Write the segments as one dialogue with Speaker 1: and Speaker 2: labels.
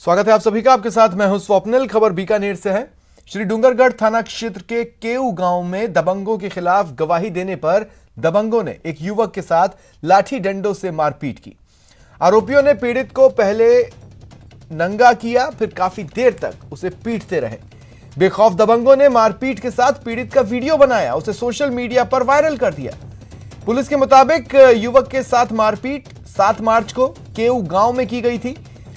Speaker 1: स्वागत है आप सभी का। आपके साथ मैं हूं स्वप्निल। खबर बीकानेर से है। श्री डूंगरगढ़ थाना क्षेत्र के केऊ गांव में दबंगों के खिलाफ गवाही देने पर दबंगों ने एक युवक के साथ लाठी डंडों से मारपीट की। आरोपियों ने पीड़ित को पहले नंगा किया, फिर काफी देर तक उसे पीटते रहे। बेखौफ दबंगों ने मारपीट के साथ पीड़ित का वीडियो बनाया, उसे सोशल मीडिया पर वायरल कर दिया। पुलिस के मुताबिक युवक के साथ मारपीट 7 मार्च को केऊ गांव में की गई थी,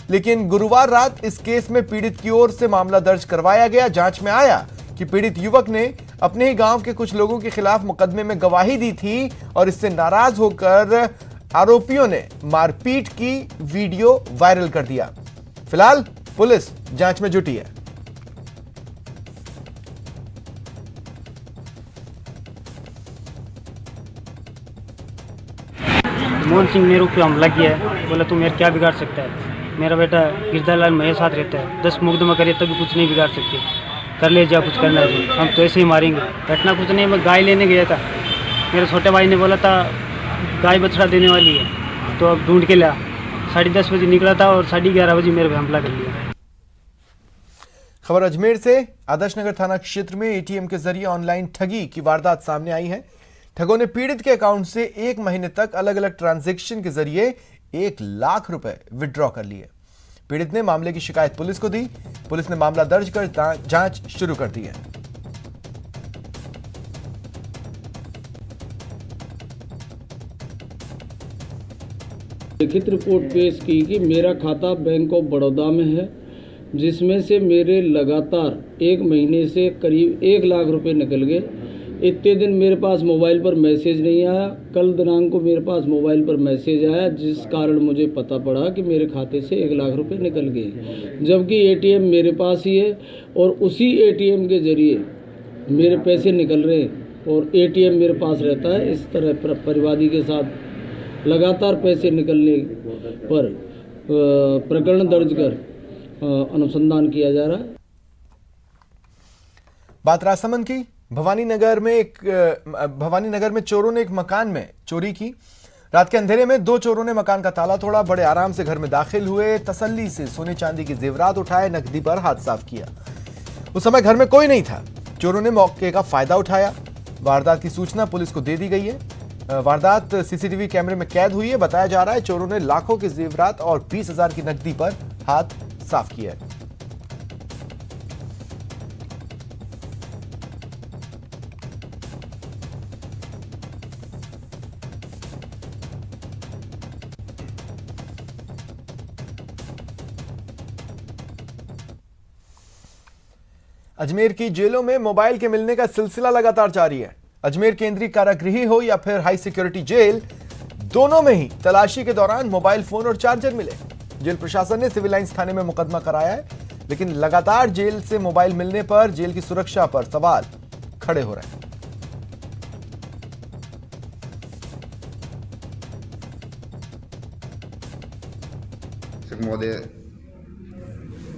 Speaker 1: लेकिन गुरुवार रात इस केस में पीड़ित की ओर से मामला दर्ज करवाया गया। जांच में आया कि पीड़ित युवक ने अपने ही गांव के कुछ लोगों के खिलाफ मुकदमे में गवाही दी थी और इससे नाराज होकर आरोपियों ने मारपीट की वीडियो वायरल कर दिया। फिलहाल पुलिस जांच में जुटी है।
Speaker 2: मोहन सिंह मेरे ऊपर हमला किया है। बोला तू मेरे क्या बिगाड़ सकता है। मेरा बेटा गिरधालाल मेरे साथ रहता है। 10 मुकदमा करे तभी कुछ नहीं बिगाड़ सकते। कर ले जा, कुछ करना है हम तो ऐसे ही मारेंगे। घटना कुछ नहीं, मैं गाय लेने गया था। मेरे छोटे भाई ने बोला था गाय बछड़ा देने वाली है, तो अब ढूंढ के ला। 10:30 बजे निकला था और 11:30 बजे मेरे पे हमला कर लिया।
Speaker 1: खबर अजमेर से। आदर्श नगर थाना क्षेत्र में एटीएम के जरिए ऑनलाइन ठगी की वारदात सामने आई है। ठगों ने पीड़ित के अकाउंट से 1 महीने तक अलग अलग ट्रांजैक्शन के जरिए 1 लाख रुपए विड्रॉ कर लिए। पीड़ित ने मामले की शिकायत पुलिस को दी। पुलिस ने मामला दर्ज कर जांच शुरू कर दी है।
Speaker 3: लिखित रिपोर्ट पेश की कि मेरा खाता बैंक ऑफ बड़ौदा में है, जिसमें से मेरे लगातार 1 महीने से करीब 1 लाख रुपए निकल गए। इतने दिन मेरे पास मोबाइल पर मैसेज नहीं आया। कल दिनांक को मेरे पास मोबाइल पर मैसेज आया, जिस कारण मुझे पता पड़ा कि मेरे खाते से 1 लाख रुपए निकल गए, जबकि एटीएम मेरे पास ही है और उसी एटीएम के जरिए मेरे पैसे निकल रहे हैं और एटीएम मेरे पास रहता है। इस तरह परिवादी के साथ लगातार पैसे निकलने पर प्रकरण दर्ज कर अनुसंधान किया जा रहा है।
Speaker 1: बात राजसमंद की। भवानी नगर में चोरों ने एक मकान में चोरी की। रात के अंधेरे में 2 चोरों ने मकान का ताला तोड़ा, बड़े आराम से घर में दाखिल हुए, तसल्ली से सोने चांदी के जेवरात उठाए, नकदी पर हाथ साफ किया। उस समय घर में कोई नहीं था। चोरों ने मौके का फायदा उठाया। वारदात की सूचना पुलिस को दे दी गई है। वारदात सीसीटीवी कैमरे में कैद हुई है। बताया जा रहा है चोरों ने लाखों के जेवरात और 20,000 की नकदी पर हाथ साफ किया है। अजमेर की जेलों में मोबाइल के मिलने का सिलसिला लगातार जारी है। अजमेर केंद्रीय कारागृह हो या फिर हाई सिक्योरिटी जेल, दोनों में ही तलाशी के दौरान मोबाइल फोन और चार्जर मिले। जेल प्रशासन ने सिविल लाइंस थाने में मुकदमा कराया है, लेकिन लगातार जेल से मोबाइल मिलने पर जेल की सुरक्षा पर सवाल खड़े हो रहे हैं।
Speaker 4: महोदय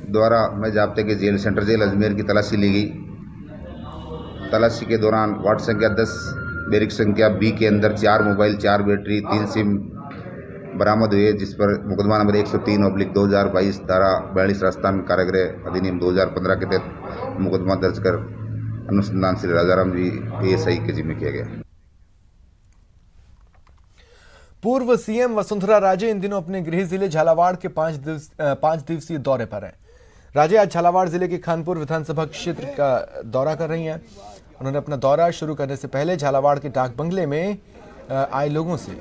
Speaker 4: द्वारा मैं जाब्ते के जेल सेंटर जेल अजमेर की तलाशी ली गई। तलाशी के दौरान वार्ड संख्या 10 बैरिक संख्या बी के अंदर 4 मोबाइल, 4 बैटरी, 3 सिम बरामद हुए, जिस पर मुकदमा नंबर 103/2022 धारा 42 राजस्थान कारागृह अधिनियम 2015 के तहत मुकदमा दर्ज कर अनुसंधान श्री राजाराम जी एएसआई के जिम्मे किया गया।
Speaker 1: पूर्व सीएम वसुंधरा राजे इन दिनों अपने गृह जिले झालावाड़ के 5 दिवसीय दौरे पर हैं। राजे आज झालावाड़ जिले के खानपुर विधानसभा क्षेत्र का दौरा कर रही हैं। उन्होंने अपना दौरा शुरू करने से पहले झालावाड़ के डाक बंगले में आए लोगों से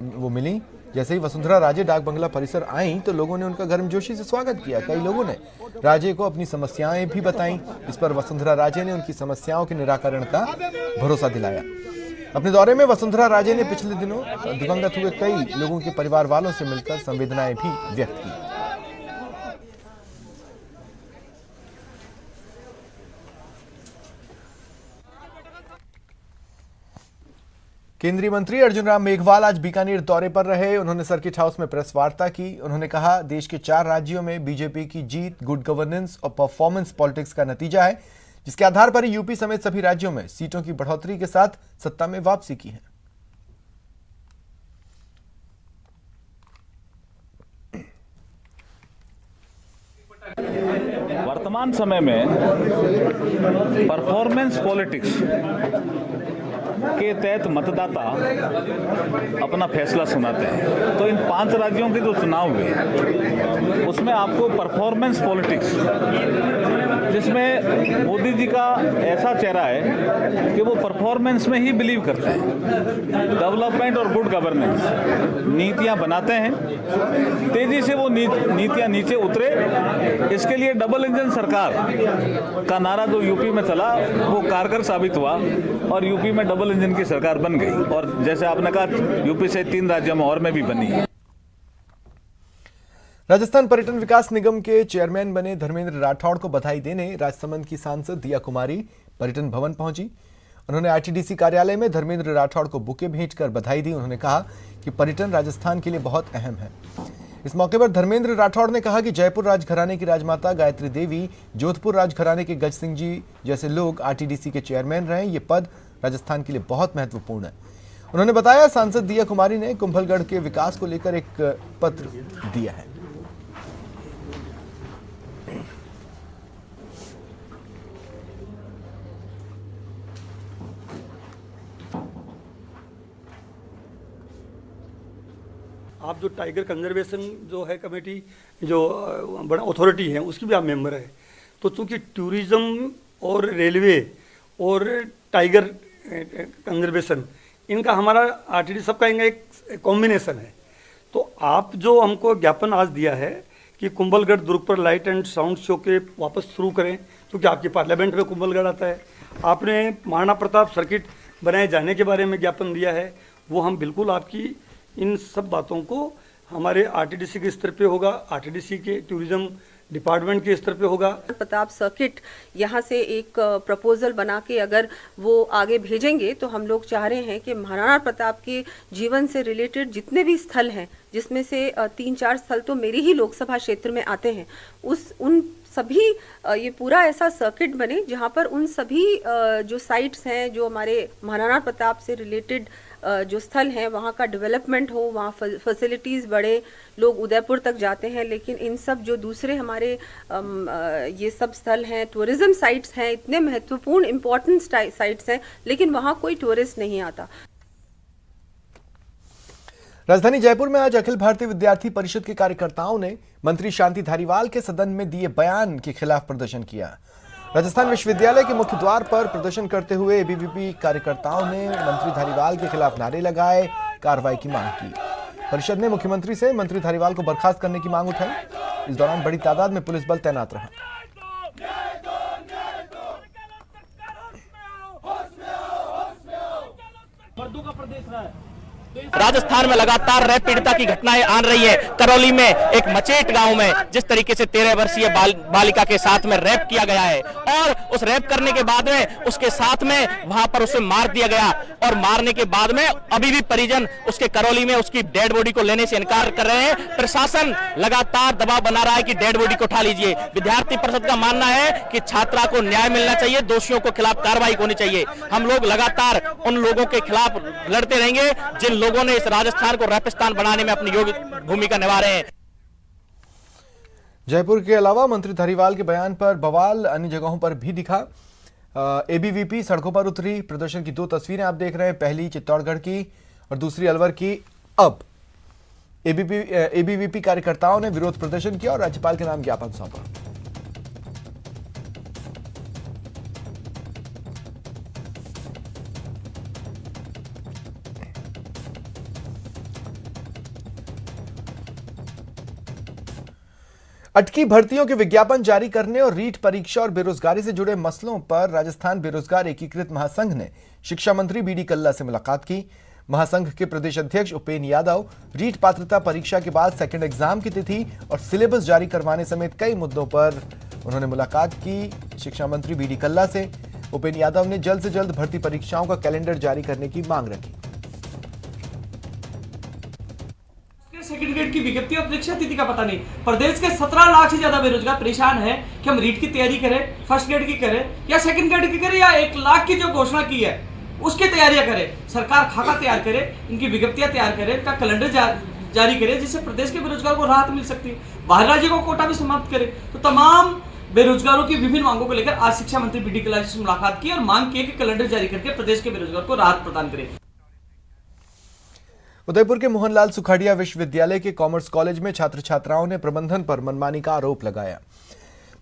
Speaker 1: वो मिली। जैसे ही वसुंधरा राजे डाक बंगला परिसर आई तो लोगों ने उनका गर्मजोशी से स्वागत किया। कई लोगों ने राजे को अपनी समस्याएं भी बताईं। इस पर वसुंधरा राजे ने उनकी समस्याओं के निराकरण का भरोसा दिलाया। अपने दौरे में वसुंधरा राजे ने पिछले दिनों दिवंगत हुए कई लोगों के परिवार वालों से मिलकर संवेदनाएं भी व्यक्त की। केंद्रीय मंत्री अर्जुन राम मेघवाल आज बीकानेर दौरे पर रहे। उन्होंने सर्किट हाउस में प्रेस वार्ता की। उन्होंने कहा देश के 4 राज्यों में बीजेपी की जीत गुड गवर्नेंस और परफॉर्मेंस पॉलिटिक्स का नतीजा है, जिसके आधार पर यूपी समेत सभी राज्यों में सीटों की बढ़ोतरी के साथ सत्ता में वापसी की है।
Speaker 5: वर्तमान समय में परफॉर्मेंस पॉलिटिक्स के तहत मतदाता अपना फैसला सुनाते हैं। तो इन 5 राज्यों के जो चुनाव हुए उसमें आपको परफॉर्मेंस पॉलिटिक्स, जिसमें मोदी जी का ऐसा चेहरा है कि वो परफॉर्मेंस में ही बिलीव करते हैं, डेवलपमेंट और गुड गवर्नेंस नीतियां बनाते हैं, तेजी से वो नीतियां नीचे उतरे। इसके लिए डबल इंजन सरकार का नारा जो यूपी में चला वो कारगर साबित हुआ और यूपी में डबल इंजन की सरकार बन गई। और जैसे आपने कहा यूपी से 3 राज्यों में और में भी बनी है।
Speaker 1: राजस्थान पर्यटन विकास निगम के चेयरमैन बने धर्मेंद्र राठौड़ को बधाई देने राजसमंद की सांसद दिया कुमारी पर्यटन भवन पहुंची। उन्होंने आरटीडीसी कार्यालय में धर्मेंद्र राठौड़ को बुके भेंटकर बधाई दी। उन्होंने कहा कि पर्यटन राजस्थान के लिए बहुत अहम है। इस मौके पर धर्मेंद्र राठौड़ ने कहा कि जयपुर राजघराने की राजमाता गायत्री देवी, जोधपुर राजघराने के गज सिंह जी जैसे लोग आरटीडीसी के चेयरमैन रहे। ये पद राजस्थान के लिए बहुत महत्वपूर्ण है। उन्होंने बताया सांसद दिया कुमारी ने कुंभलगढ़ के विकास को लेकर एक पत्र दिया है।
Speaker 6: आप जो टाइगर कंजर्वेशन जो है कमेटी जो बड़ा अथॉरिटी है उसकी भी आप मेंबर है। तो चूँकि टूरिज़्म और रेलवे और टाइगर कंजर्वेशन इनका हमारा आरटीडी सबका इनका एक कॉम्बिनेशन है। तो आप जो हमको ज्ञापन आज दिया है कि कुंभलगढ़ दुर्ग पर लाइट एंड साउंड शो के वापस शुरू करें, क्योंकि आपकी पार्लियामेंट में कुंभलगढ़ आता है। आपने महाराणा प्रताप सर्किट बनाए जाने के बारे में ज्ञापन दिया है, वो हम बिल्कुल आपकी इन सब बातों को हमारे आरटीडीसी के स्तर पे होगा, आरटीडीसी के टूरिज्म डिपार्टमेंट के स्तर पे होगा।
Speaker 7: प्रताप सर्किट यहाँ से एक प्रपोजल बना के अगर वो आगे भेजेंगे तो हम लोग चाह रहे हैं कि महाराणा प्रताप के जीवन से रिलेटेड जितने भी स्थल हैं, जिसमें से 3-4 स्थल तो मेरे ही लोकसभा क्षेत्र में आते हैं, उन सभी ये पूरा ऐसा सर्किट बने जहाँ पर उन सभी जो साइट्स हैं जो हमारे महाराणा प्रताप से रिलेटेड जो स्थल हैं वहाँ का डेवलपमेंट हो, वहाँ फैसिलिटीज़ बढ़े। लोग उदयपुर तक जाते हैं, लेकिन इन सब जो दूसरे हमारे ये सब स्थल हैं, टूरिज्म साइट्स हैं, इतने महत्वपूर्ण इम्पोर्टेंट साइट्स हैं, लेकिन वहाँ कोई टूरिस्ट नहीं आता।
Speaker 1: राजधानी जयपुर में आज अखिल भारतीय विद्यार्थी परिषद के कार्यकर्ताओं ने मंत्री शांति धारीवाल के सदन में दिए बयान के खिलाफ प्रदर्शन किया। राजस्थान विश्वविद्यालय के मुख्य द्वार पर प्रदर्शन करते हुए एबीवीपी कार्यकर्ताओं ने मंत्री धारीवाल के खिलाफ नारे लगाए, कार्रवाई की मांग की। परिषद ने मुख्यमंत्री से मंत्री धारीवाल को बर्खास्त करने की मांग उठाई। इस दौरान बड़ी तादाद में पुलिस बल तैनात रहा।
Speaker 8: राजस्थान में लगातार रैप पीड़िता की घटनाएं आ रही है। करौली में एक मचेट गांव में जिस तरीके से 13 वर्षीय बालिका के साथ में रैप किया गया है और उस रैप करने के बाद में उसके साथ में वहां पर उसे मार दिया गया और मारने के बाद में अभी भी परिजन उसके करौली में उसकी डेड बॉडी को लेने से इनकार कर रहे हैं। प्रशासन लगातार दबाव बना रहा है कि डेड बॉडी को उठा लीजिए। विद्यार्थी परिषद का मानना है कि छात्रा को न्याय मिलना चाहिए, दोषियों के खिलाफ कार्रवाई होनी चाहिए। हम लोग लगातार उन लोगों के खिलाफ लड़ते रहेंगे जिन लोगों ने इस राजस्थान को रेपिस्तान बनाने में अपनी योग्य भूमिका निभा रहे हैं।
Speaker 1: जयपुर के अलावा मंत्री धारीवाल के बयान पर बवाल अन्य जगहों पर भी दिखा। एबीवीपी सड़कों पर उतरी। प्रदर्शन की 2 तस्वीरें आप देख रहे हैं, पहली चित्तौड़गढ़ की और दूसरी अलवर की। अब एबीवीपी कार्यकर्ताओं ने विरोध प्रदर्शन किया और राज्यपाल के नाम ज्ञापन सौंपा। अटकी भर्तियों के विज्ञापन जारी करने और रीट परीक्षा और बेरोजगारी से जुड़े मसलों पर राजस्थान बेरोजगार एकीकृत महासंघ ने शिक्षा मंत्री बीडी कल्ला से मुलाकात की। महासंघ के प्रदेश अध्यक्ष उपेन्द्र यादव रीट पात्रता परीक्षा के बाद सेकंड एग्जाम की तिथि और सिलेबस जारी करवाने समेत कई मुद्दों पर उन्होंने मुलाकात की। शिक्षा मंत्री बीडी कल्ला से उपेन्द्र यादव ने जल्द से जल्द भर्ती परीक्षाओं का कैलेंडर जारी करने की मांग रखी।
Speaker 9: सेकंड ग्रेड की विज्ञप्ति और परीक्षा तिथि का पता नहीं। प्रदेश के 17 लाख से ज्यादा बेरोजगार परेशान है कि हम रीट की तैयारी करें, फर्स्ट ग्रेड की करें या सेकंड ग्रेड की करें या 1 लाख की जो घोषणा की है उसकी तैयारियां करें। सरकार खाका तैयार करे, इनकी विज्ञप्तियां तैयार करे, इनका कैलेंडर जारी करे, जिससे प्रदेश के बेरोजगार को राहत मिल सकती है। बाहर राज्य को कोटा भी समाप्त करे। तो तमाम बेरोजगारों की विभिन्न मांगों को लेकर आज शिक्षा मंत्री बी डी कल्ला से मुलाकात की और मांग की कि कैलेंडर जारी करके प्रदेश के बेरोजगार को राहत प्रदान करें।
Speaker 1: उदयपुर के मोहनलाल सुखाड़िया विश्वविद्यालय के कॉमर्स कॉलेज में छात्र छात्राओं ने प्रबंधन पर मनमानी का आरोप लगाया।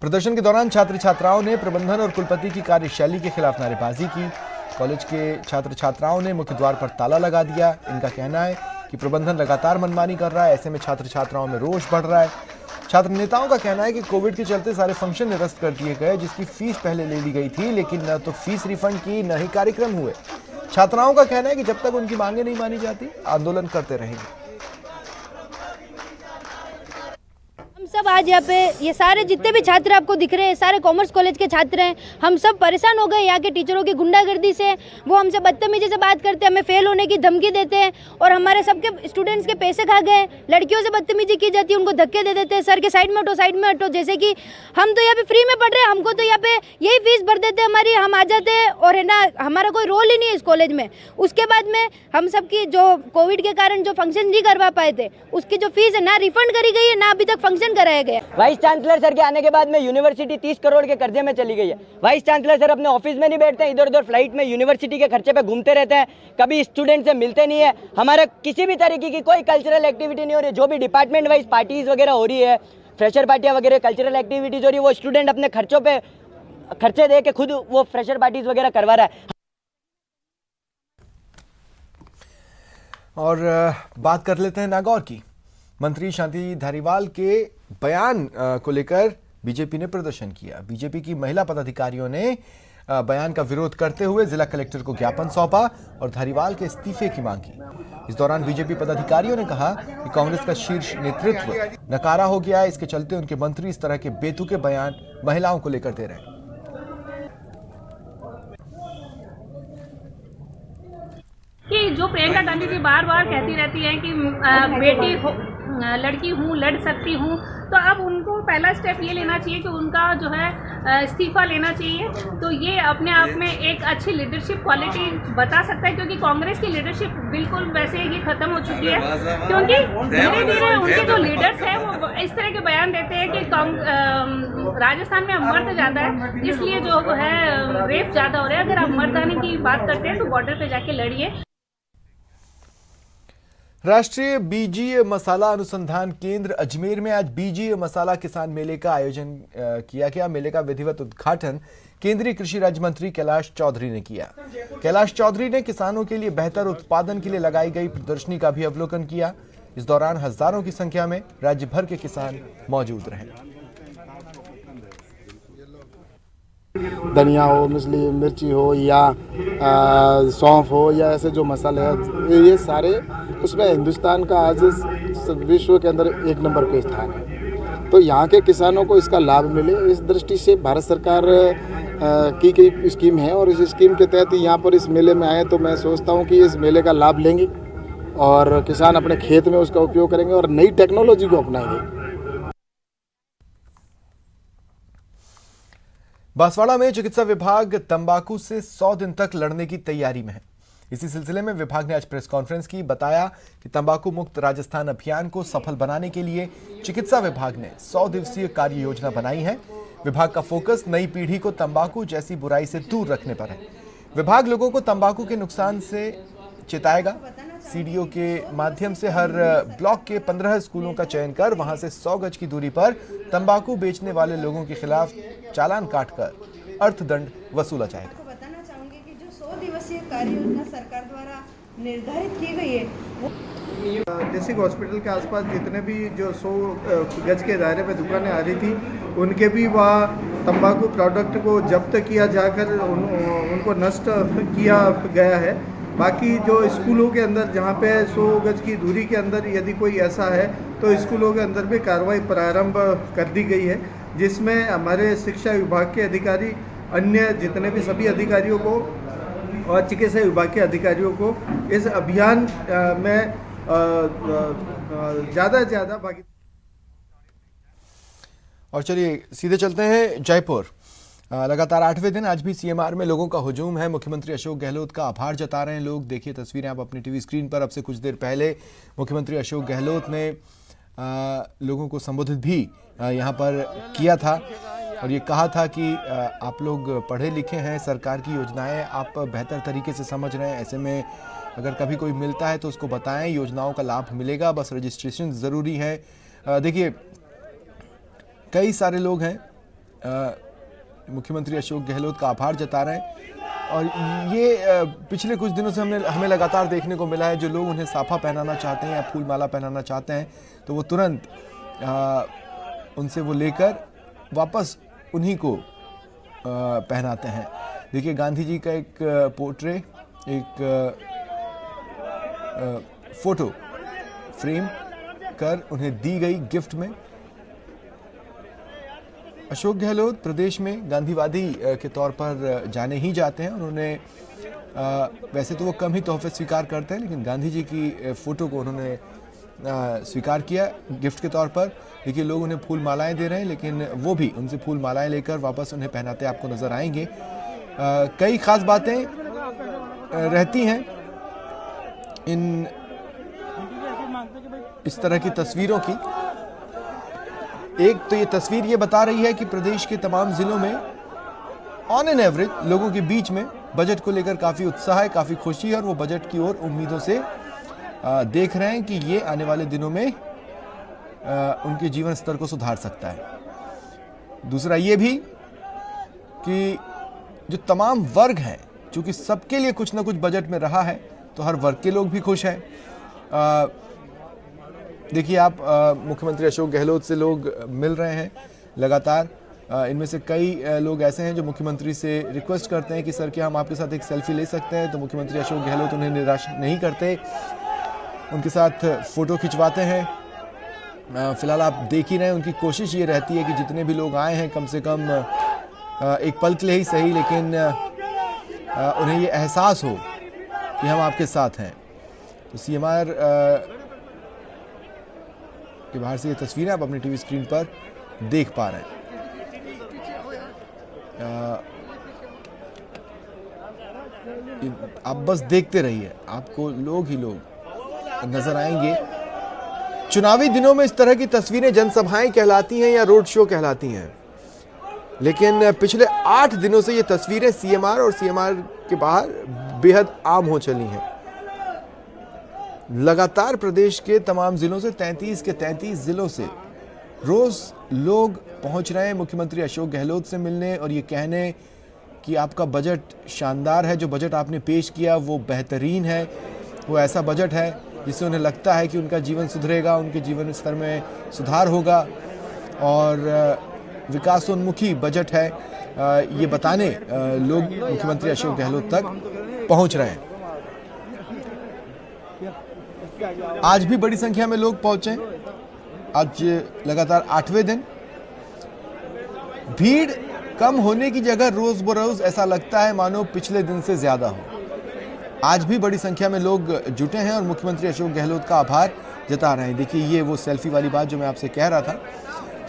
Speaker 1: प्रदर्शन के दौरान छात्र छात्राओं ने प्रबंधन और कुलपति की कार्यशैली के खिलाफ नारेबाजी की। कॉलेज के छात्र छात्राओं ने मुख्य द्वार पर ताला लगा दिया। इनका कहना है कि प्रबंधन लगातार मनमानी कर रहा है, ऐसे में छात्र छात्राओं में रोष बढ़ रहा है। छात्र नेताओं का कहना है कि कोविड के चलते सारे फंक्शन निरस्त कर दिए गए, जिसकी फीस पहले ले ली गई थी, लेकिन न तो फीस रिफंड की न ही कार्यक्रम हुए। छात्राओं का कहना है कि जब तक उनकी मांगे नहीं मानी जाती आंदोलन करते रहेंगे।
Speaker 10: सब आज यहाँ पे ये सारे जितने भी छात्र आपको दिख रहे हैं सारे कॉमर्स कॉलेज के छात्र हैं। हम सब परेशान हो गए यहाँ के टीचरों की गुंडागर्दी से। वो हमसे बदतमीजी से बात करते हैं, हमें फेल होने की धमकी देते हैं और हमारे सबके स्टूडेंट्स के पैसे खा गए। लड़कियों से बदतमीजी की जाती है, उनको धक्के दे देते हैं, सर के साइड में हटो साइड में हटो। जैसे कि हम तो यहाँ पे फ्री में पढ़ रहे हैं, हमको तो यहाँ पे यही फीस भर देते हैं हमारी, हम आ जाते हैं और है ना हमारा कोई रोल ही नहीं है इस कॉलेज में। उसके बाद में हम सबकी जो कोविड के कारण जो फंक्शन नहीं करवा पाए थे उसकी जो फीस है ना रिफंड करी गई है ना अभी तक फंक्शन कराया गया।
Speaker 11: वाइस चांसलर सर के आने के बाद में यूनिवर्सिटी 30 करोड़ के कर्जे में चली गई है। वाइस चांसलर सर अपने ऑफिस में नहीं बैठते, इधर उधर फ्लाइट में यूनिवर्सिटी के खर्चे पे घूमते रहते हैं, कभी स्टूडेंट से मिलते नहीं है। हमारा किसी भी तरीके की कोई कल्चरल एक्टिविटी नहीं हो रही। जो भी डिपार्टमेंट वाइज पार्टीज वगैरह हो रही है, फ्रेशर पार्टियां वगैरह कल्चरल एक्टिविटीज हो रही है, वो स्टूडेंट अपने खर्चों पे खर्चे दे के खुद वो फ्रेशर पार्टीज वगैरह करवा रहा है।
Speaker 1: और बात कर लेते हैं नागौर की। मंत्री शांति धारीवाल के बयान को लेकर बीजेपी ने प्रदर्शन किया। बीजेपी की महिला पदाधिकारियों ने बयान का विरोध करते हुए जिला कलेक्टर को ज्ञापन सौंपा और धारीवाल के इस्तीफे की मांग की। इस दौरान बीजेपी पदाधिकारियों ने कहा कि कांग्रेस का शीर्ष नेतृत्व नकारा हो गया है, इसके चलते उनके मंत्री इस तरह के बेतुके बयान महिलाओं को लेकर दे रहे हैं।
Speaker 12: कि जो प्रियंका गांधी जी बार बार कहती रहती हैं कि बेटी हो, लड़की हूँ, लड़ सकती हूँ, तो अब उनको पहला स्टेप ये लेना चाहिए कि उनका जो है इस्तीफा लेना चाहिए। तो ये अपने आप में एक अच्छी लीडरशिप क्वालिटी बता सकता है, क्योंकि कांग्रेस की लीडरशिप बिल्कुल वैसे ही खत्म हो चुकी है। क्योंकि धीरे धीरे उनके जो लीडर्स हैं वो इस तरह के बयान देते हैं कि राजस्थान में अब मर्द ज़्यादा है, इसलिए जो है रेप ज़्यादा हो रहा है। अगर आप मर्दाने की बात करते हैं तो बॉर्डर पे जाके लड़िए।
Speaker 1: राष्ट्रीय बीजीय मसाला अनुसंधान केंद्र अजमेर में आज बीजीय मसाला किसान मेले का आयोजन किया गया। मेले का विधिवत उद्घाटन केंद्रीय कृषि राज्य मंत्री कैलाश चौधरी ने किया। कैलाश चौधरी ने किसानों के लिए बेहतर उत्पादन के लिए लगाई गई प्रदर्शनी का भी अवलोकन किया। इस दौरान हजारों की संख्या में राज्य भर के किसान मौजूद रहे।
Speaker 13: धनिया हो, मिर्ची हो या सौंफ हो या ऐसे जो मसाले हैं, ये सारे उसमें हिंदुस्तान का आज विश्व के अंदर 1 नंबर पे स्थान है। तो यहाँ के किसानों को इसका लाभ मिले, इस दृष्टि से भारत सरकार की कई स्कीम है और इस स्कीम के तहत यहाँ पर इस मेले में आए। तो मैं सोचता हूँ कि इस मेले का लाभ लेंगे और किसान अपने खेत में उसका उपयोग करेंगे और नई टेक्नोलॉजी को अपनाएंगे।
Speaker 1: बांसवाड़ा में चिकित्सा विभाग तंबाकू से 100 दिन तक लड़ने की तैयारी में है। इसी सिलसिले में विभाग ने आज प्रेस कॉन्फ्रेंस की। बताया कि तंबाकू मुक्त राजस्थान अभियान को सफल बनाने के लिए चिकित्सा विभाग ने 100 दिवसीय कार्य योजना बनाई है। विभाग का फोकस नई पीढ़ी को तंबाकू जैसी बुराई से दूर रखने पर है। विभाग लोगों को तंबाकू के नुकसान से चिताएगा। सीडीओ के माध्यम से हर ब्लॉक के 15 स्कूलों का चयन कर वहां से 100 गज की दूरी पर तंबाकू बेचने वाले लोगों के खिलाफ चालान काटकर अर्थदंड वसूला जाएगा।
Speaker 14: बताना चाहूंगी कि जो 100 दिवसीय कार्य योजना सरकार द्वारा निर्धारित की गई है, वो
Speaker 15: डिस्ट्रिक्ट हॉस्पिटल के आसपास जितने भी जो 100 गज के दायरे में दुकानें आ रही थी, उनके भी वहाँ तंबाकू प्रोडक्ट को जब्त किया जाकर उनको नष्ट किया गया है। बाकी जो स्कूलों के अंदर जहाँ पे 100 गज की दूरी के अंदर यदि कोई ऐसा है तो स्कूलों के अंदर भी कार्रवाई प्रारंभ कर दी गई है, जिसमें हमारे शिक्षा विभाग के अधिकारी अन्य जितने भी सभी अधिकारियों को और चिकित्सा विभाग के अधिकारियों को इस अभियान में ज़्यादा से ज़्यादा भागी।
Speaker 1: और चलिए सीधे चलते हैं जयपुर। लगातार 8वें दिन आज भी सीएमआर में लोगों का हुजूम है। मुख्यमंत्री अशोक गहलोत का आभार जता रहे हैं लोग। देखिए तस्वीरें आप अपनी टीवी स्क्रीन पर। अब से कुछ देर पहले मुख्यमंत्री अशोक गहलोत ने लोगों को संबोधित भी यहाँ पर किया था। और ये कहा था कि आप लोग पढ़े लिखे हैं, सरकार की योजनाएं आप बेहतर तरीके से समझ रहे हैं, ऐसे में अगर कभी कोई मिलता है तो उसको बताएं, योजनाओं का लाभ मिलेगा, बस रजिस्ट्रेशन ज़रूरी है। देखिए कई सारे लोग हैं मुख्यमंत्री अशोक गहलोत का आभार जता रहे हैं, और ये पिछले कुछ दिनों से हमें लगातार देखने को मिला है। जो लोग उन्हें साफा पहनाना चाहते हैं या फूल माला पहनाना चाहते हैं तो वो तुरंत उनसे वो लेकर वापस उन्हीं को पहनाते हैं। देखिए गांधी जी का एक पोर्ट्रे, एक फोटो फ्रेम कर उन्हें दी गई गिफ्ट में। अशोक गहलोत प्रदेश में गांधीवादी के तौर पर जाने ही जाते हैं। उन्होंने वैसे तो वो कम ही तोहफे स्वीकार करते हैं, लेकिन गांधी जी की फ़ोटो को उन्होंने स्वीकार किया गिफ्ट के तौर पर। देखिए लोग उन्हें फूल मालाएं दे रहे हैं, लेकिन वो भी उनसे फूल मालाएं लेकर वापस उन्हें पहनाते आपको नज़र आएंगे। कई ख़ास बातें रहती हैं इस तरह की तस्वीरों की। एक तो ये तस्वीर ये बता रही है कि प्रदेश के तमाम जिलों में ऑन एन एवरेज लोगों के बीच में बजट को लेकर काफ़ी उत्साह है, काफ़ी खुशी है, और वो बजट की ओर उम्मीदों से देख रहे हैं कि ये आने वाले दिनों में उनके जीवन स्तर को सुधार सकता है। दूसरा ये भी कि जो तमाम वर्ग हैं, चूँकि सबके लिए कुछ ना कुछ बजट में रहा है, तो हर वर्ग के लोग भी खुश हैं। देखिए आप मुख्यमंत्री अशोक गहलोत से लोग मिल रहे हैं लगातार। इनमें से कई लोग ऐसे हैं जो मुख्यमंत्री से रिक्वेस्ट करते हैं कि सर क्या हम आपके साथ एक सेल्फी ले सकते हैं, तो मुख्यमंत्री अशोक गहलोत उन्हें निराश नहीं करते, उनके साथ फ़ोटो खिंचवाते हैं। फ़िलहाल आप देख ही रहे हैं, उनकी कोशिश ये रहती है कि जितने भी लोग आए हैं कम से कम एक पल के लिए ही सही, लेकिन उन्हें ये एहसास हो कि हम आपके साथ हैं। तो CMR के बाहर से ये तस्वीरें आप अपनी टीवी स्क्रीन पर देख पा रहे हैं। आप बस देखते रहिए, आपको लोग ही लोग नजर आएंगे। चुनावी दिनों में इस तरह की तस्वीरें जनसभाएं कहलाती हैं या रोड शो कहलाती हैं, लेकिन पिछले 8 दिनों से ये तस्वीरें CMR और CMR के बाहर बेहद आम हो चली हैं। लगातार प्रदेश के तमाम जिलों से 33 के 33 जिलों से रोज लोग पहुंच रहे हैं मुख्यमंत्री अशोक गहलोत से मिलने और ये कहने कि आपका बजट शानदार है, जो बजट आपने पेश किया वो बेहतरीन है, वो ऐसा बजट है जिससे उन्हें लगता है कि उनका जीवन सुधरेगा, उनके जीवन स्तर में सुधार होगा और विकासोन्मुखी बजट है। ये बताने लोग मुख्यमंत्री अशोक गहलोत तक पहुंच रहे हैं। आज भी बड़ी संख्या में लोग पहुंचे। आज लगातार 8वें दिन भीड़ कम होने की जगह रोज बरोज ऐसा लगता है मानो पिछले दिन से ज्यादा हो। आज भी बड़ी संख्या में लोग जुटे हैं और मुख्यमंत्री अशोक गहलोत का आभार जता रहे हैं। देखिए ये वो सेल्फी वाली बात जो मैं आपसे कह रहा था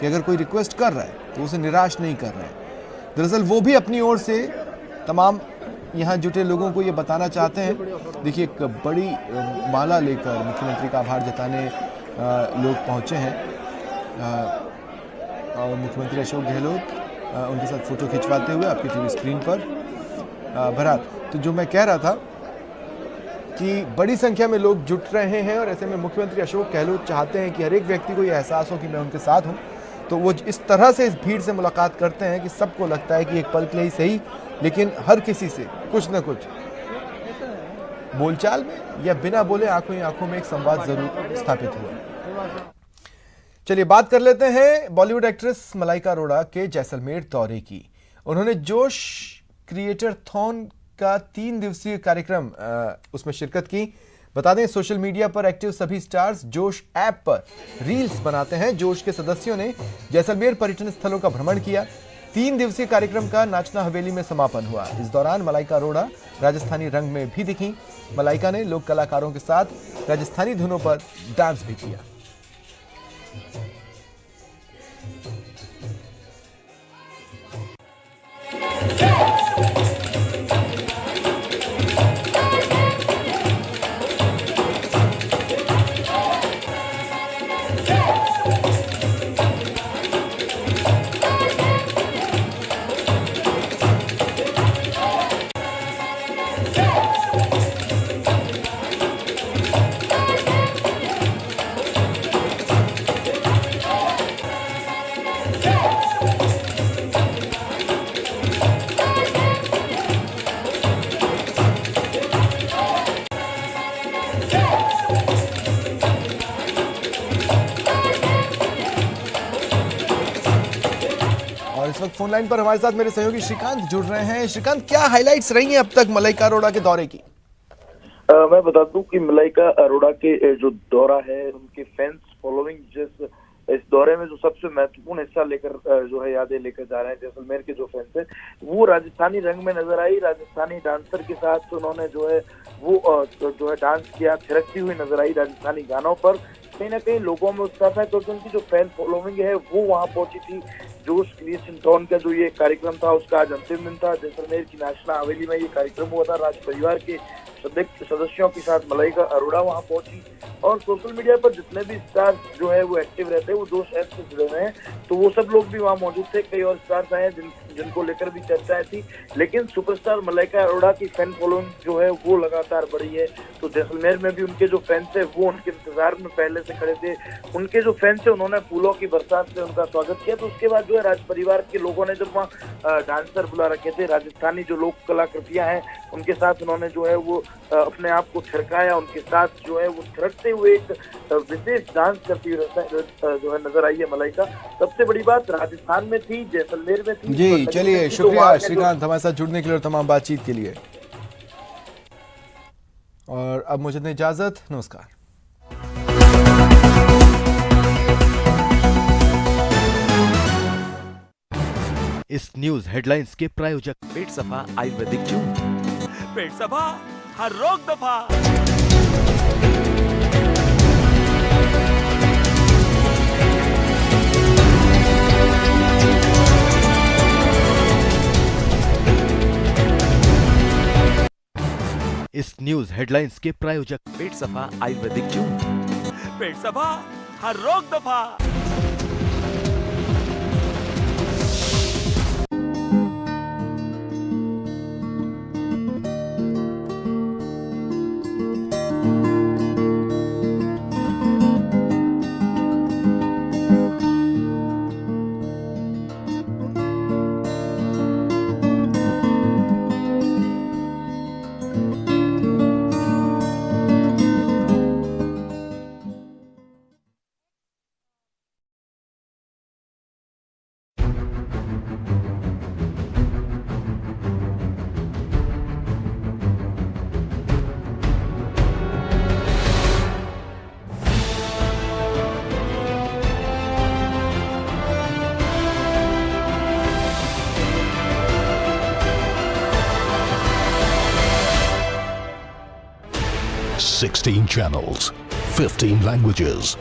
Speaker 1: कि अगर कोई रिक्वेस्ट कर रहा है तो उसे निराश नहीं कर रहे हैं। दरअसल वो भी अपनी ओर से तमाम यहाँ जुटे लोगों को ये बताना चाहते हैं। देखिए एक बड़ी माला लेकर मुख्यमंत्री का आभार जताने लोग पहुँचे हैं और मुख्यमंत्री अशोक गहलोत उनके साथ फ़ोटो खिंचवाते हुए आपकी टीवी स्क्रीन पर। बहरहाल तो जो मैं कह रहा था कि बड़ी संख्या में लोग जुट रहे हैं और ऐसे में मुख्यमंत्री अशोक गहलोत चाहते हैं कि हर एक व्यक्ति को ये एहसास हो कि मैं उनके साथ हूँ। तो वो इस तरह से इस भीड़ से मुलाकात करते हैं कि सबको लगता है कि एक पल के लिए ही सही, लेकिन हर किसी से कुछ न कुछ बोलचाल में या बिना बोले आंखों ही आंखों में एक संवाद जरूर स्थापित हुआ। चलिए बात कर लेते हैं बॉलीवुड एक्ट्रेस मलाइका अरोड़ा के जैसलमेर दौरे की। उन्होंने जोश क्रिएटर थॉन का 3 दिवसीय कार्यक्रम उसमें शिरकत की। बता दें सोशल मीडिया पर एक्टिव सभी स्टार्स जोश ऐप पर रील्स बनाते हैं। जोश के सदस्यों ने जैसलमेर पर्यटन स्थलों का भ्रमण किया। 3 दिवसीय कार्यक्रम का नाचना हवेली में समापन हुआ। इस दौरान मलाइका अरोड़ा राजस्थानी रंग में भी दिखी। मलाइका ने लोक कलाकारों के साथ राजस्थानी धुनों पर डांस भी किया। वक्त फोन लाइन पर हमारे साथ मेरे सहयोगी श्रीकांत जुड़ रहे हैं। श्रीकांत, क्या हाइलाइट्स रही हैं अब तक मलाइका अरोड़ा के दौरे की?
Speaker 16: मैं बता दूं कि मलाइका अरोड़ा के जो दौरा है, उनके फैंस फॉलोइंग इस दौरे में जो सबसे महत्वपूर्ण हिस्सा लेकर जो है यादें लेकर जा रहे हैं जैसलमेर के जो फैंस हैं, वो राजस्थानी रंग में नजर आई। राजस्थानी डांसर के साथ उन्होंने जो है वो जो है डांस किया, थिरकती हुई नजर आई राजस्थानी गानों पर। कहीं ना कहीं लोगों में उत्साह था क्योंकि उनकी जो फैन फॉलोइंग है वो वहाँ पहुंची थी। जोश क्रिएशन टाउन का जो ये कार्यक्रम था उसका आज अंतिम दिन था। जैसलमेर की नाशना हवेली में ये कार्यक्रम हुआ था। राज परिवार के सदस्यों के साथ मलाइका अरोड़ा वहां पहुंची और सोशल मीडिया पर जितने भी स्टार जो है वो एक्टिव रहते हैं, वो जोश ऐप से जुड़े हुए हैं, तो वो सब लोग भी वहां मौजूद थे। कई और स्टार्स आए जिनको लेकर भी चर्चाएं थी, लेकिन सुपरस्टार मलाइका अरोड़ा की फैन फॉलोइंग जो है वो लगातार बढ़ी है। तो जैसलमेर में भी उनके जो फैंस थे वो उनके इंतजार में पहले से खड़े थे। उनके जो फैंस थे उन्होंने फूलों की बरसात से उनका स्वागत किया। तो उसके बाद जो है राज परिवार के लोगों ने जब वहाँ डांसर बुला रखे थे, राजस्थानी जो लोक कलाकृतियां हैं उनके साथ उन्होंने जो है वो अपने आप को थिरकाया। उनके साथ जो है वो थिरकते हुए एक विशेष डांस करती हुई जो है नजर आई है मलाइका। सबसे बड़ी बात राजस्थान में थी, जैसलमेर में थी।
Speaker 1: जी चलिए, शुक्रिया श्रीकांत हमारे साथ जुड़ने के लिए और तमाम बातचीत के लिए। और अब मुझे दें इजाजत, नमस्कार।
Speaker 17: इस न्यूज हेडलाइंस के प्रायोजक पेट सफा आयुर्वेदिक चूर्ण।
Speaker 18: पेट सफा, हर रोग दफा।
Speaker 17: इस न्यूज हेडलाइंस के प्रायोजक पेट सफा आयुर्वेदिक चूर्ण।
Speaker 18: पेट सफा, हर रोग दफा।
Speaker 19: Sixteen channels, 15 languages,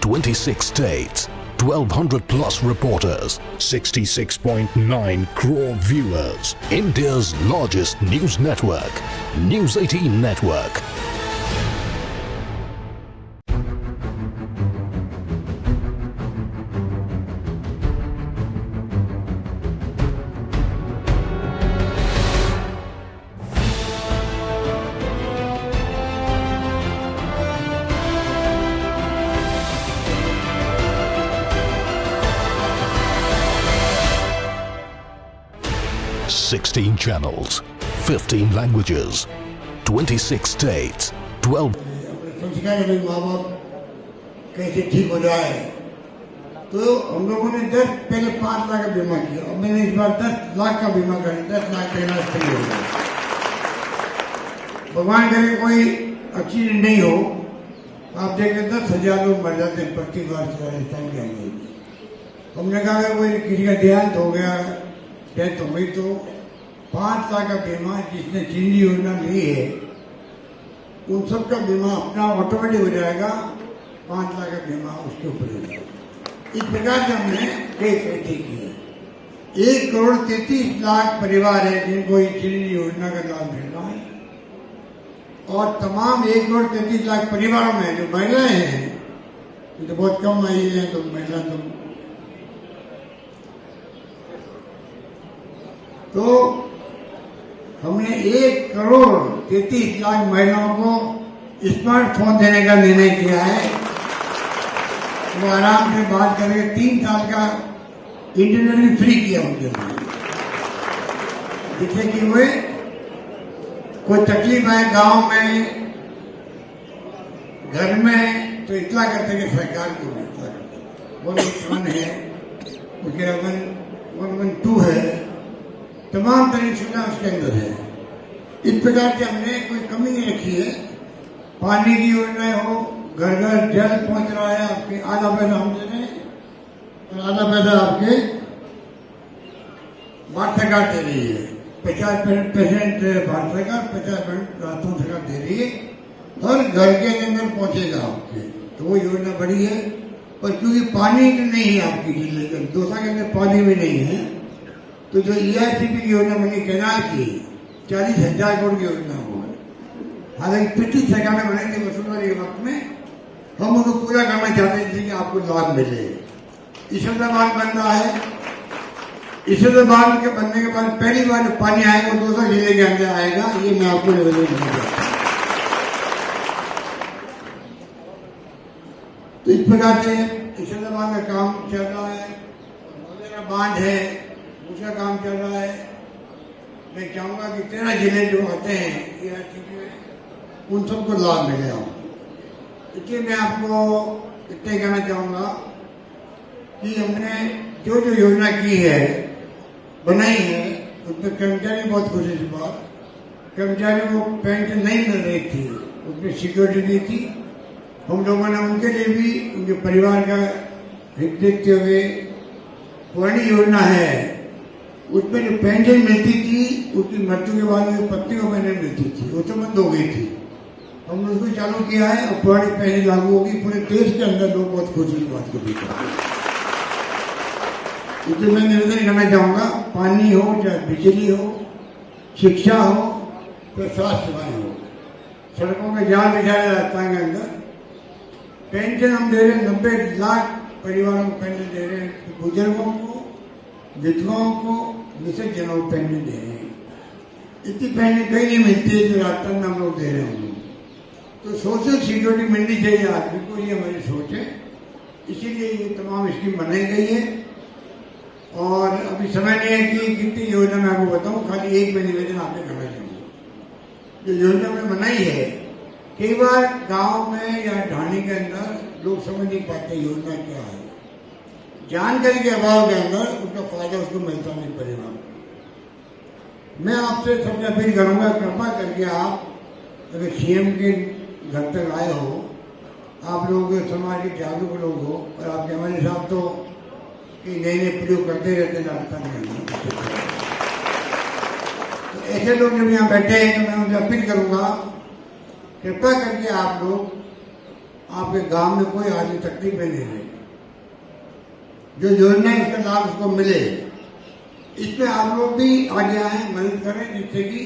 Speaker 19: 26 states, 1,200 plus reporters, 66.9 crore viewers. India's largest news network, News 18 Network. Sixteen channels, 15 languages, 26 states, 12.
Speaker 20: माँ बाप कैसे ठीक हो जाए, तो हम लोगों ने 10 पहले 5 लाख का बीमा किया और मैंने इस बार 10 लाख का बीमा कर 10 लाख का इलाज सही हो गया। भगवान करे कोई एक्सीडेंट नहीं हो। आप देखें 10,000 लोग मर जाते हैं प्रति वर्ष राजस्थान के अंदर। हमने कहा अगर कोई किसी का देहांत हो गया, डेथ हो गई, तो 5 लाख का बीमा जिसने जिंदगी योजना ली है उन सब का बीमा अपना ऑटोमेटिक हो जाएगा। 5 लाख का बीमा उसके ऊपर हो जाएगा। इस प्रकार से हमने कई फैसले किए। 1,33,00,000 परिवार है जिनको इस जिंदगी योजना का लाभ मिल रहा है और तमाम 1,33,00,000 परिवारों में जो महिलाएं हैं, तो बहुत कम आई है, तो महिला तो हमने 1,33,00,000 महिलाओं को स्मार्टफोन देने का निर्णय किया है। वो आराम से बात करके 3 साल का इंटरनेट भी फ्री किया उनके लिए, जिससे कि वे कोई तकलीफ है गांव में, घर में, तो इतना करते कि सरकार को भी इतना करते। वो लोग है उसके 112 है, तमाम तरह की सुविधा उसके अंदर है। इस प्रकार से हमने कोई कमी नहीं रखी है। पानी की योजनाएं हो, घर घर जल पहुंच रहा है, आपके आधा पैसा हम दे रहे हैं और आधा पैसा आपके भारत सरकार दे रही है। 50% भारत सरकार, 50% राजस्थान सरकार दे रही है। हर घर के अंदर पहुंचेगा आपके, तो वो योजना बड़ी है। पर क्योंकि पानी नहीं है आपकी जिले के दौसा के अंदर, पानी भी नहीं है, तो जो EICP की योजना बनी कैनाल की 40,000 करोड़ की योजना हो, हालांकि पिछली सरकार ने बनाई थी वसुंधरा के वक्त में, हम उनको पूरा करना चाहते हैं जिससे कि आपको लाभ मिले। ईश्वर बांध बन रहा है। ईश्वर बांध के बनने के बाद पहली बार जो पानी आएगा वो दौसा जिले के अंदर आएगा, ये मैं आपको निवेदन करूंगा। तो इस प्रकार से ईश्वर बांध का काम चल रहा है, बांध है उसका काम चल रहा है। मैं चाहूंगा कि 13 जिले जो आते हैं उन सबको लाभ मिलेगा। इसलिए मैं आपको इतने कहना चाहूंगा कि हमने जो जो योजना की है, बनाई है, उसमें कर्मचारी बहुत खुश है। इस बार कर्मचारियों को पेंशन नहीं मिल रही थी, उसमें सिक्योरिटी दी थी। हम लोगों ने उनके लिए भी उनके परिवार का हित देखते हुए पुरानी योजना है, उसमें जो पेंशन मिलती थी उसकी मृत्यु के बाद में पत्नी को पेंशन मिलती थी, वो तो बंद हो गई थी। हमने उसको चालू किया है और पुरानी पेंशन लागू होगी। पूरे देश के अंदर लोग बहुत खुश इस बात को लेकर। इसलिए मैं निवेदन करना चाहूंगा, पानी हो चाहे बिजली हो, शिक्षा हो, तो स्वास्थ्य सेवाएं हो, सड़कों में जाल बिछाया जाता है के अंदर पेंशन हम दे रहे हैं। 90 लाख परिवारों को पेंशन दे रहे हैं, बुजुर्गों को, विधवाओं को, विसर्जनों को पेंशन दे रहे हैं। इतनी पेंशन कहीं नहीं मिलती है जो राजस्थान में हम लोग दे रहे हैं। तो सोशल सिक्योरिटी मिलनी चाहिए आदमी को, ये हमारी सोच है। इसीलिए ये तमाम स्कीम बनाई गई है। और अभी समय नहीं है कि कितनी योजना मैं आपको बताऊं, खाली एक मैं निवेदन आपने करना चाहूंगा। जो योजना में बनाई है, कई बार गांव में या ढाणी के अंदर लोग समझ नहीं पाते योजना क्या है। जानकारी के अभाव के अंदर उसका फायदा उसको मिलता नहीं परिवार। मैं आपसे सबसे अपील करूंगा, कृपा करके आप अगर CM के घर तक आए हो, आप लोग समाज के जागरूक लोग हो, और आपके हमारे साथ तो नए नए प्रयोग करते रहते राजस्थान में, तो ऐसे लोग जब यहाँ बैठे हैं तो मैं उनसे अपील करूंगा, कृपया करके आप लोग, आपके गांव में कोई आदमी तकलीफ में नहीं है, जो योजना है इसका लाभ उसको मिले। इसमें आप लोग भी आगे आए, मदद करें, जिससे कि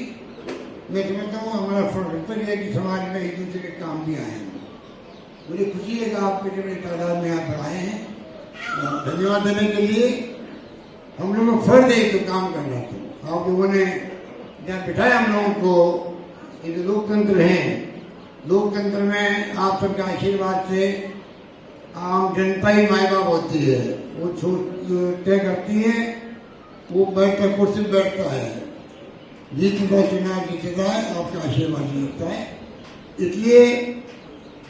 Speaker 20: मैं समझता हूँ हमारा कर्तव्य है कि समाज में एक दूसरे के काम भी आए। मुझे खुशी है कि आप इतनी बड़ी तादाद में यहाँ पर आए हैं। धन्यवाद देने के लिए। हम लोगों का फर्ज है तो काम करना। तो आप लोगों ने जहाँ बिठाया हम लोगों को, ये जो लोकतंत्र है, लोकतंत्र में आप सबके आशीर्वाद से आम जनता ही माई बाप होती है। वो तय करती है, वो बैठकर कुर्सी पर बैठता है, जीतता चुनाव जीतता है, आपका आशीर्वाद जीतता है। इसलिए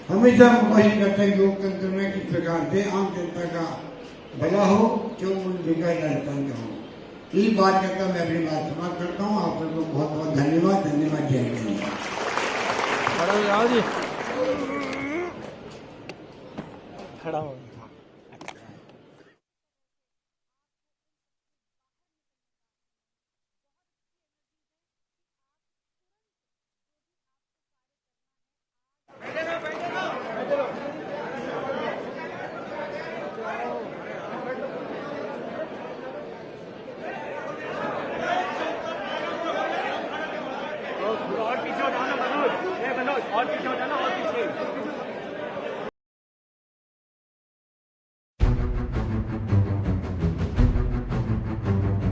Speaker 20: हमेशा हम कोशिश करते हैं लोकतंत्र में किस प्रकार से आम जनता का भला हो, जो विकास राजस्थान का हो। यही बात करता मैं अपनी बात समाप्त करता हूँ। आप सबको बहुत बहुत धन्यवाद। धन्यवाद। जय हिंद।
Speaker 9: खड़ा हो